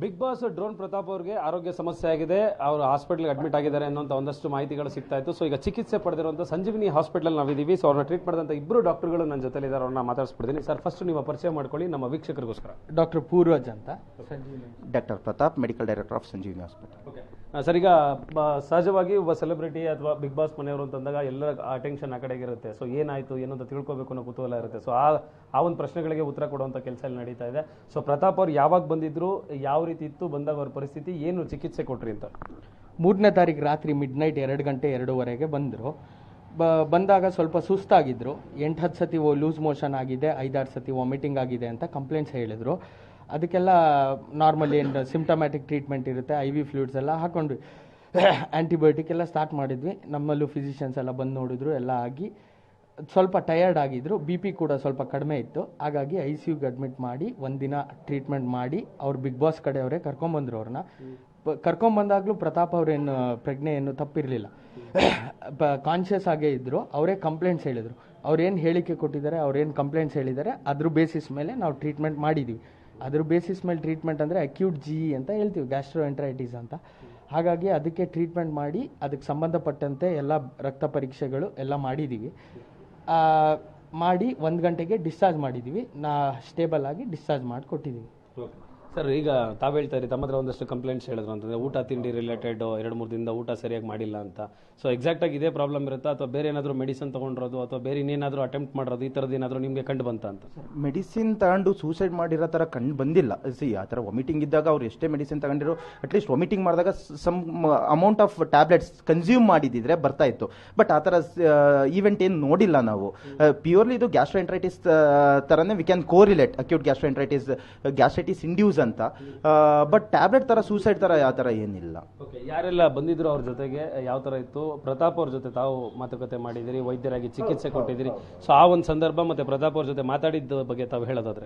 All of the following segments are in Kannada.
ಬಿಗ್ ಬಾಸ್ ಡ್ರೋನ್ ಪ್ರತಾಪ್ ಅವರಿಗೆ ಆರೋಗ್ಯ ಸಮಸ್ಯೆ ಆಗಿದೆ, ಅವರು ಹಾಸ್ಪಿಟಲ್ಗೆ ಅಡ್ಮಿಟ್ ಆಗಿದ್ದಾರೆ ಅನ್ನೋಂಥ ಒಂದಷ್ಟು ಮಾಹಿತಿಗಳು ಸಿಗ್ತಾ ಇತ್ತು. ಸೊ ಈಗ ಚಿಕಿತ್ಸೆ ಪಡೆದಿರುವಂಥ ಸಂಜೀವಿನಿ ಹಾಸ್ಪಿಟಲ್ ನಾವಿದ್ದೀವಿ. ಸೊ ಅವ್ರನ್ನ ಟ್ರೀಟ್ ಮಾಡಿದಂಥ ಇಬ್ಬರು ಡಾಕ್ಟರ್ಗಳು ನನ್ನ ಜೊತೆಲಿದ್ದಾರೆ, ಅವ್ರನ್ನ ಮಾತಾಡಿಸ್ಬಿಡ್ತೀನಿ. ಸರ್, ಫಸ್ಟ್ ನೀವು ಪರಿಚಯ ಮಾಡ್ಕೊಳ್ಳಿ ನಮ್ಮ ವೀಕ್ಷಕರಿಗೋಸ್ಕರ. ಡಾಕ್ಟರ್ ಪೂರ್ವಜ್ ಅಂತ, doctor Pratap, medical director of Sanjeevini hospital. Okay sir, ಈಗ ಸಹಜವಾಗಿ ಒಬ್ಬ ಸೆಲೆಬ್ರಿಟಿ ಅಥವಾ ಬಿಗ್ ಬಾಸ್ ಮನೆಯವರು ಅಂತಂದಾಗ ಎಲ್ಲರ ಅಟೆನ್ಷನ್ ಆ ಕಡೆಗೆ ಇರುತ್ತೆ. ಸೊ ಏನಾಯಿತು ಏನು ಅಂತ ತಿಳ್ಕೊಬೇಕು ಅನ್ನೋ ಕುತೂಹಲ ಇರುತ್ತೆ. ಸೊ ಆ ಒಂದು ಪ್ರಶ್ನೆಗಳಿಗೆ ಉತ್ತರ ಕೊಡುವಂಥ ಕೆಲಸ ಇಲ್ಲಿ ನಡೀತಾ ಇದೆ. ಸೊ ಪ್ರತಾಪ್ ಅವ್ರು ಯಾವಾಗ ಬಂದಿದ್ರು, ಯಾವ ರೀತಿ ಇತ್ತು, ಬಂದಾಗ ಅವ್ರ ಪರಿಸ್ಥಿತಿ ಏನು, ಚಿಕಿತ್ಸೆ ಕೊಟ್ರಿ ಅಂತ? 3ನೇ ತಾರೀಕು ರಾತ್ರಿ ಮಿಡ್ನೈಟ್ 2 ಗಂಟೆ 2:15 ಬಂದರು. ಬಂದಾಗ ಸ್ವಲ್ಪ ಸುಸ್ತಾಗಿದ್ದರು. 8-10 ಸತಿ ಲೂಸ್ ಮೋಷನ್ ಆಗಿದೆ, 5-6 ಸತಿ ವಾಮಿಟಿಂಗ್ ಆಗಿದೆ ಅಂತ ಕಂಪ್ಲೇಂಟ್ಸ್ ಹೇಳಿದರು. ಅದಕ್ಕೆಲ್ಲ ನಾರ್ಮಲ್ ಏನು ಸಿಂಪ್ಟಮ್ಯಾಟಿಕ್ ಟ್ರೀಟ್ಮೆಂಟ್ ಇರುತ್ತೆ, IV ಫ್ಲೂಯಿಡ್ಸ್ ಎಲ್ಲ ಹಾಕೊಂಡ್ವಿ, ಆ್ಯಂಟಿಬಯೋಟಿಕ್ ಎಲ್ಲ ಸ್ಟಾರ್ಟ್ ಮಾಡಿದ್ವಿ. ನಮ್ಮಲ್ಲೂ ಫಿಸಿಷಿಯನ್ಸ್ ಎಲ್ಲ ಬಂದು ನೋಡಿದ್ರು, ಎಲ್ಲ ಆಗಿ ಸ್ವಲ್ಪ ಟಯರ್ಡ್ ಆಗಿದ್ರು. BP ಕೂಡ ಸ್ವಲ್ಪ ಕಡಿಮೆ ಇತ್ತು. ಹಾಗಾಗಿ ICUಗೆ ಅಡ್ಮಿಟ್ ಮಾಡಿ ಒಂದಿನ ಟ್ರೀಟ್ಮೆಂಟ್ ಮಾಡಿ ಅವ್ರು ಬಿಗ್ ಬಾಸ್ ಕಡೆಯವರೇ ಕರ್ಕೊಂಬಂದರು. ಅವ್ರನ್ನ ಕರ್ಕೊಂಬಂದಾಗಲೂ ಪ್ರತಾಪ್ ಅವ್ರೇನು ಪ್ರಜ್ಞೆ ಏನು ತಪ್ಪಿರಲಿಲ್ಲ, ಕಾನ್ಷಿಯಸ್ ಆಗೇ ಇದ್ದರು. ಅವರೇ ಕಂಪ್ಲೇಂಟ್ಸ್ ಹೇಳಿದರು. ಅವ್ರೇನು ಹೇಳಿಕೆ ಕೊಟ್ಟಿದ್ದಾರೆ, ಅವ್ರೇನು ಕಂಪ್ಲೇಂಟ್ಸ್ ಹೇಳಿದ್ದಾರೆ, ಅದ್ರ ಬೇಸಿಸ್ ಮೇಲೆ ನಾವು ಟ್ರೀಟ್ಮೆಂಟ್ ಮಾಡಿದ್ದೀವಿ. ಅದ್ರ ಬೇಸಿಸ್ ಮೇಲೆ ಟ್ರೀಟ್ಮೆಂಟ್ ಅಂದರೆ ಅಕ್ಯೂಟ್ GE ಅಂತ ಹೇಳ್ತೀವಿ, ಗ್ಯಾಸ್ಟ್ರೋಎಂಟ್ರೈಟಿಸ್ ಅಂತ. ಹಾಗಾಗಿ ಅದಕ್ಕೆ ಟ್ರೀಟ್ಮೆಂಟ್ ಮಾಡಿ ಅದಕ್ಕೆ ಸಂಬಂಧಪಟ್ಟಂತೆ ಎಲ್ಲ ರಕ್ತ ಪರೀಕ್ಷೆಗಳು ಎಲ್ಲ ಮಾಡಿದ್ದೀವಿ. ಮಾಡಿ 1 ಗಂಟೆಗೆ ಡಿಸ್ಚಾರ್ಜ್ ಮಾಡಿದ್ದೀವಿ. ಸ್ಟೇಬಲ್ ಆಗಿ ಡಿಸ್ಚಾರ್ಜ್ ಮಾಡಿ ಕೊಟ್ಟಿದ್ದೀವಿ. ಸರ್, ಈಗ ತಾವು ಹೇಳ್ತಾ ಇರಿ ತಮ್ಮ ಹತ್ರ ಒಂದಷ್ಟು ಕಂಪ್ಲೇಂಟ್ಸ್ ಹೇಳಿದ್ರು ಅಂತಂದರೆ ಊಟ ತಿಂಡಿ ರಿಲೇಟೆಡ್ 2-3 ದಿನದ ಊಟ ಸರಿಯಾಗಿ ಮಾಡಿಲ್ಲ ಅಂತ. ಸೊ ಎಕ್ಸಾಕ್ಟಾಗಿ ಇದೇ ಪ್ರಾಬ್ಲಮ್ ಇರುತ್ತಾ, ಅಥವಾ ಬೇರೆ ಏನಾದರೂ ಮೆಡಿಸಿನ್ ತೊಗೊಂಡಿರೋದು ಅಥವಾ ಬೇರೆ ಇನ್ನೇನಾದರೂ ಅಟೆಂಪ್ಟ್ ಮಾಡೋದು, ಈ ಥರದ್ದು ಏನಾದರೂ ನಿಮಗೆ ಕಂಡು ಬಂತ ಅಂತ? ಮೆಡಿಸಿನ್ ತಗೊಂಡು ಸೂಸೈಡ್ ಮಾಡಿರೋ ಥರ ಕಂಡು ಬಂದಿಲ್ಲ. ಆ ಥರ ವಾಮಿಟಿಂಗ್ ಇದ್ದಾಗ ಅವ್ರು ಎಷ್ಟೇ ಮೆಡಿಸಿನ್ ತಗೊಂಡಿರೋ, ಅಟ್ಲೀಸ್ಟ್ ವಾಮಿಟಿಂಗ್ ಮಾಡಿದಾಗ some amount of tablets consume ಮಾಡಿದ್ದಿದ್ರೆ ಬರ್ತಾ ಇತ್ತು. ಬಟ್ ಆ ಥರ ಈವೆಂಟ್ ಏನು ನೋಡಿಲ್ಲ ನಾವು. ಪ್ಯೂರ್ಲಿ ಇದು ಗ್ಯಾಸ್ಟ್ರೋಎಂಟ್ರೈಟಿಸ್ ಥರನೇ we can correlate acute gastroenteritis, gastritis induce ಅಂತ. ಬಟ್ ಟ್ಯಾಬ್ಲೆಟ್ ಥರ ಸೂಸೈಡ್ ಥರ ಯಾವ ಥರ ಏನಿಲ್ಲ. ಓಕೆ, ಯಾರೆಲ್ಲ ಬಂದಿದ್ರು ಅವ್ರ ಜೊತೆಗೆ, ಯಾವ ಥರ ಇತ್ತು? ಪ್ರತಾಪ್ ಅವ್ರ ಜೊತೆ ತಾವು ಮಾತುಕತೆ ಮಾಡಿದಿರಿ, ವೈದ್ಯರಾಗಿ ಚಿಕಿತ್ಸೆ ಕೊಟ್ಟಿದ್ದೀರಿ. ಸೊ ಆ ಒಂದು ಸಂದರ್ಭ ಮತ್ತೆ ಪ್ರತಾಪ್ ಅವ್ರ ಜೊತೆ ಮಾತಾಡಿದ್ದ ಬಗ್ಗೆ ತಾವು ಹೇಳೋದಾದ್ರೆ?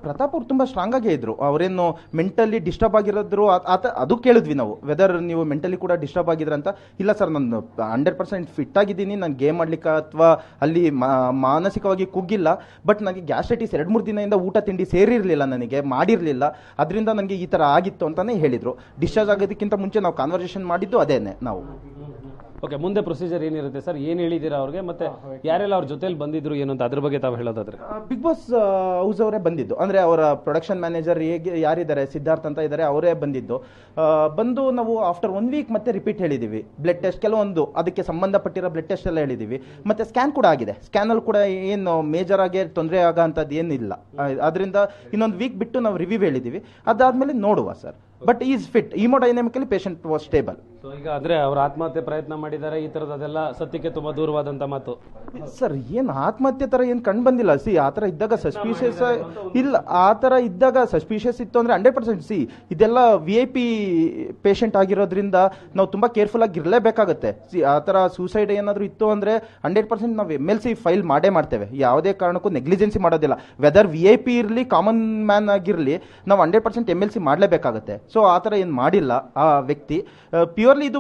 ಪ್ರತಾಪ್ ಅವ್ರು ತುಂಬಾ ಸ್ಟ್ರಾಂಗ್ ಆಗೇ ಇದ್ರು. ಅವರೇನು ಮೆಂಟಲಿ ಡಿಸ್ಟರ್ಬ್ ಆಗಿರೋದ್ರು ಅದು ಕೇಳಿದ್ವಿ ನಾವು, ವೆದರ್ ನೀವು ಮೆಂಟಲಿ ಕೂಡ ಡಿಸ್ಟರ್ಬ್ ಆಗಿದ್ರ ಅಂತ. ಇಲ್ಲ ಸರ್, ನಾನು 100% ಫಿಟ್ ಆಗಿದ್ದೀನಿ, ನಾನು ಗೇಮ್ ಆಡ್ಲಿಕ್ಕೆ ಅಥವಾ ಅಲ್ಲಿ ಮಾನಸಿಕವಾಗಿ ಕುಗ್ಗಿಲ್ಲ. ಬಟ್ ನನಗೆ ಗ್ಯಾಸ್ಟ್ರೈಟಿಸ್ 2-3 ದಿನದಿಂದ ಊಟ ತಿಂಡಿ ಸೇರಿರಲಿಲ್ಲ, ನನಗೆ ಮಾಡಿರಲಿಲ್ಲ, ಅದರಿಂದ ನನಗೆ ಈ ಥರ ಆಗಿತ್ತು ಅಂತಾನೆ ಹೇಳಿದ್ರು. ಡಿಸ್ಚಾರ್ಜ್ ಆಗೋದಕ್ಕಿಂತ ಮುಂಚೆ ನಾವು ಕಾನ್ವರ್ಸೇಷನ್ ಮಾಡಿದ್ದು ಅದೇನೆ ನಾವು. ಓಕೆ, ಮುಂದೆ ಪ್ರೊಸೀಜರ್ ಏನಿರುತ್ತೆ ಸರ್? ಏನು ಹೇಳಿದ್ದೀರಾ ಅವ್ರಿಗೆ, ಮತ್ತೆ ಯಾರೆಲ್ಲ ಅವ್ರ ಜೊತೆಲಿ ಬಂದಿದ್ರು ಏನು ಅಂತ ಅದ್ರ ಬಗ್ಗೆ ತಾವು ಹೇಳೋದಾದ್ರೆ? ಬಿಗ್ ಬಾಸ್ ಹೌಸ್ ಅವರೇ ಬಂದಿದ್ದು, ಅಂದ್ರೆ ಅವರ ಪ್ರೊಡಕ್ಷನ್ ಮ್ಯಾನೇಜರ್ ಯಾರಿದ್ದಾರೆ, ಸಿದ್ಧಾರ್ಥ್ ಅಂತ ಇದ್ದಾರೆ, ಅವರೇ ಬಂದಿದ್ದು. ಬಂದು ನಾವು ಆಫ್ಟರ್ 1 ವೀಕ್ ಮತ್ತೆ ರಿಪೀಟ್ ಹೇಳಿದೀವಿ. ಬ್ಲಡ್ ಟೆಸ್ಟ್ ಕೆಲವೊಂದು ಅದಕ್ಕೆ ಸಂಬಂಧಪಟ್ಟಿರೋ ಬ್ಲಡ್ ಟೆಸ್ಟ್ ಎಲ್ಲ ಹೇಳಿದೀವಿ. ಮತ್ತೆ ಸ್ಕ್ಯಾನ್ ಕೂಡ ಆಗಿದೆ. ಸ್ಕ್ಯಾನ್ ಅಲ್ಲಿ ಕೂಡ ಏನು ಮೇಜರ್ ಆಗಿ ತೊಂದರೆ ಆಗೋಂಥದ್ದು ಏನಿಲ್ಲ. ಅದರಿಂದ ಇನ್ನೊಂದು ವೀಕ್ ಬಿಟ್ಟು ನಾವು ರಿವ್ಯೂ ಹೇಳಿದೀವಿ. ಅದಾದ್ಮೇಲೆ ನೋಡುವ sir. But is fit, haemodynamically patient was stable. So ಈಗ ಅಂದ್ರೆ ಅವ್ರ ಆತ್ಮಹತ್ಯೆ ಪ್ರಯತ್ನ ಮಾಡಿದ್ದಾರೆ, ಈ ತರದೆಲ್ಲ ಸತ್ಯಕ್ಕೆ ತುಂಬಾ ದೂರವಾದಂತ ಮಾತು. ಸರ್, ಏನು ಆತ್ಮಹತ್ಯೆ ತರ ಏನು ಕಂಡು ಬಂದಿಲ್ಲ. ಆ ತರ ಇದ್ದಾಗ ಸಸ್ಪಿಷಿಯಸ್ ಇಲ್ಲ, ಆ ತರ ಇದ್ದಾಗ ಸಸ್ಪಿಷಿಯಸ್ ಇತ್ತು ಅಂದ್ರೆ 100% ಇದೆಲ್ಲ VIP ಪೇಷಂಟ್ ಆಗಿರೋದ್ರಿಂದ ನಾವು ತುಂಬಾ ಕೇರ್ಫುಲ್ ಆಗಿ ಇರಲೇಬೇಕಾಗುತ್ತೆ. ಆ ತರ ಸೂಸೈಡ್ ಏನಾದ್ರು ಇತ್ತು ಅಂದ್ರೆ 100% ನಾವು MLC ಫೈಲ್ ಮಾಡೇ ಮಾಡ್ತೇವೆ. ಯಾವುದೇ ಕಾರಣಕ್ಕೂ ನೆಗ್ಲಿಜೆನ್ಸಿ ಮಾಡೋದಿಲ್ಲ. ವೆದರ್ VIP ಇರಲಿ, ಕಾಮನ್ ಮ್ಯಾನ್ ಆಗಿರಲಿ, ನಾವು 100% MLC ಮಾಡಲೇಬೇಕಾಗುತ್ತೆ. ಸೊ ಆ ಥರ ಏನು ಮಾಡಿಲ್ಲ ಆ ವ್ಯಕ್ತಿ. ಪ್ಯೂರ್ಲಿ ಇದು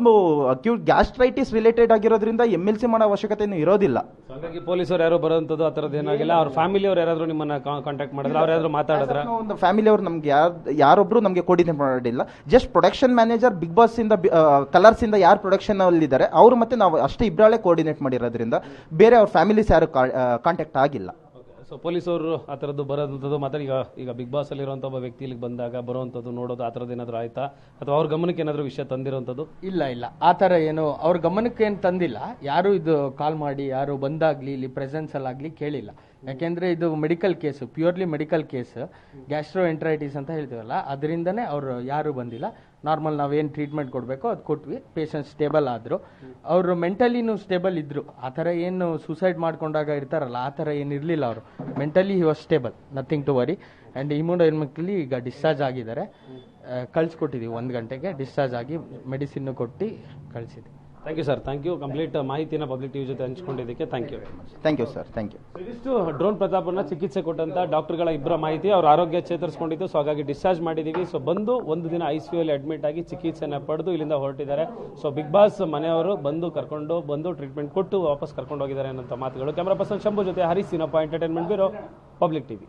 ಅಕ್ಯೂಟ್ ಗ್ಯಾಸ್ಟ್ರೈಟಿಸ್ ರಿಲೇಟೆಡ್ ಆಗಿರೋದ್ರಿಂದ MLC ಮಾಡೋ ಅವಶ್ಯಕತೆ ಇರೋದಿಲ್ಲ. ಹಾಗಾಗಿ ಪೊಲೀಸರು ಯಾರು ಬರೋಂಥದ್ದು ಆ ಥರದ್ದು ಏನಾಗಿಲ್ಲ. ಅವ್ರ ಫ್ಯಾಮಿಲಿಯವರು ಯಾರಾದರೂ ನಿಮ್ಮನ್ನ ಕಾಂಟ್ಯಾಕ್ಟ್ ಮಾಡಿದ್ರೆ, ಅವ್ರು ಯಾರಾದರೂ ಮಾತಾಡಿದ್ರೆ? ಒಂದು ಫ್ಯಾಮಿಲಿಯವರು ನಮ್ಗೆ ಯಾರೊಬ್ರು ನಮಗೆ ಕೋರ್ಡಿನೇಟ್ ಮಾಡಿಲ್ಲ. Just production manager Big Boss ಇಂದ, ಕಲರ್ಸ್ ಇಂದ ಯಾರು ಪ್ರೊಡಕ್ಷನ್ ಅಲ್ಲಿ ಇದ್ದಾರೆ ಅವರು ಮತ್ತೆ ನಾವು ಅಷ್ಟೇ ಇಬ್ಬರೇ ಕೋರ್ಡಿನೇಟ್ ಮಾಡಿರೋದ್ರಿಂದ ಬೇರೆ ಅವ್ರ ಫ್ಯಾಮಿಲೀಸ್ ಯಾರು ಕಾಂಟ್ಯಾಕ್ಟ್ ಆಗಿಲ್ಲ. ಸೊ ಪೊಲೀಸವರು ಆ ಥರದ್ದು ಬರೋದಂಥದ್ದು ಮಾತ್ರ ಈಗ ಬಿಗ್ ಬಾಸ್ ಅಲ್ಲಿರುವಂಥ ಒಬ್ಬ ವ್ಯಕ್ತಿ ಇಲ್ಲಿಗೆ ಬಂದಾಗ ಬರುವಂಥದ್ದು ನೋಡೋದು ಆ ಥರದ್ದು ಏನಾದರೂ ಆಯ್ತಾ, ಅಥವಾ ಅವ್ರ ಗಮನಕ್ಕೆ ಏನಾದರೂ ವಿಷಯ ತಂದಿರೋಂಥದ್ದು? ಇಲ್ಲ, ಆ ಥರ ಏನು ಅವ್ರ ಗಮನಕ್ಕೆ ಏನು ತಂದಿಲ್ಲ. ಯಾರು ಇದು ಕಾಲ್ ಮಾಡಿ ಯಾರು ಬಂದಾಗ್ಲಿ ಇಲ್ಲಿ ಪ್ರೆಸೆನ್ಸ್ ಅಲ್ಲಾಗ್ಲಿ ಕೇಳಿಲ್ಲ. ಯಾಕೆಂದ್ರೆ ಇದು medical case, purely medical case, gastroenteritis ಅಂತ ಹೇಳ್ತೀವಲ್ಲ, ಅದರಿಂದನೇ ಅವರು ಯಾರು ಬಂದಿಲ್ಲ. ನಾರ್ಮಲ್ ನಾವೇನು ಟ್ರೀಟ್ಮೆಂಟ್ ಕೊಡಬೇಕೋ ಅದು ಕೊಟ್ವಿ. ಪೇಷಂಟ್ ಸ್ಟೇಬಲ್ ಆದರು, ಅವರು ಮೆಂಟಲಿನೂ ಸ್ಟೇಬಲ್ ಇದ್ದರು. ಆ ಥರ ಏನು ಸೂಸೈಡ್ ಮಾಡ್ಕೊಂಡಾಗ ಇರ್ತಾರಲ್ಲ, ಆ ಥರ ಏನು ಇರಲಿಲ್ಲ. ಅವರು mentally he was stable, nothing to worry. And immunodynamically ಈಗ ಡಿಸ್ಚಾರ್ಜ್ ಆಗಿದ್ದಾರೆ. ಕಳಿಸ್ಕೊಟ್ಟಿದ್ದೀವಿ 1 ಗಂಟೆಗೆ ಡಿಸ್ಚಾರ್ಜ್ ಆಗಿ ಮೆಡಿಸಿನ್ನು ಕೊಟ್ಟು ಕಳಿಸಿದ್ವಿ. Thank you sir, thank you. Complete ಮಾಹಿತಿನ ಪಬ್ಲಿಕ್ ಟಿವಿ ಜೊತೆ ಹಂಚ್ಕೊಂಡಿದ್ದಕ್ಕೆ thank you. Thank you sir, thank you. ಇದಿಷ್ಟು ಡ್ರೋನ್ ಪ್ರತಾಪನ್ನ ಚಿಕಿತ್ಸೆ ಕೊಟ್ಟಂತ ಡಾಕ್ಟರ್ಗಳ ಇಬ್ಬರ ಮಾಹಿತಿ. ಅವ್ರ ಆರೋಗ್ಯ ಚೇತರಿಸಿಕೊಂಡಿದ್ದು, ಸೊ ಹಾಗಾಗಿ ಡಿಸ್ಚಾರ್ಜ್ ಮಾಡಿದ್ದೀವಿ. ಸೊ ಬಂದು 1 ದಿನ ICU ಅಲ್ಲಿ ಅಡ್ಮಿಟ್ ಆಗಿ ಚಿಕಿತ್ಸೆನ ಪಡೆದು ಇಲ್ಲಿಂದ ಹೊರಟಿದ್ದಾರೆ. ಸೊ ಬಿಗ್ ಬಾಸ್ ಮನೆಯವರು ಬಂದು ಟ್ರೀಟ್ಮೆಂಟ್ ಕೊಟ್ಟು ವಾಪಸ್ ಕರ್ಕೊಂಡು ಹೋಗಿದ್ದಾರೆ ಅನ್ನೋ ಮಾತುಗಳು. ಕ್ಯಾಮರಾ ಪರ್ಸನ್ ಶಂಭು ಜೊತೆ Harish Seenappa, entertainment bureau, public TV.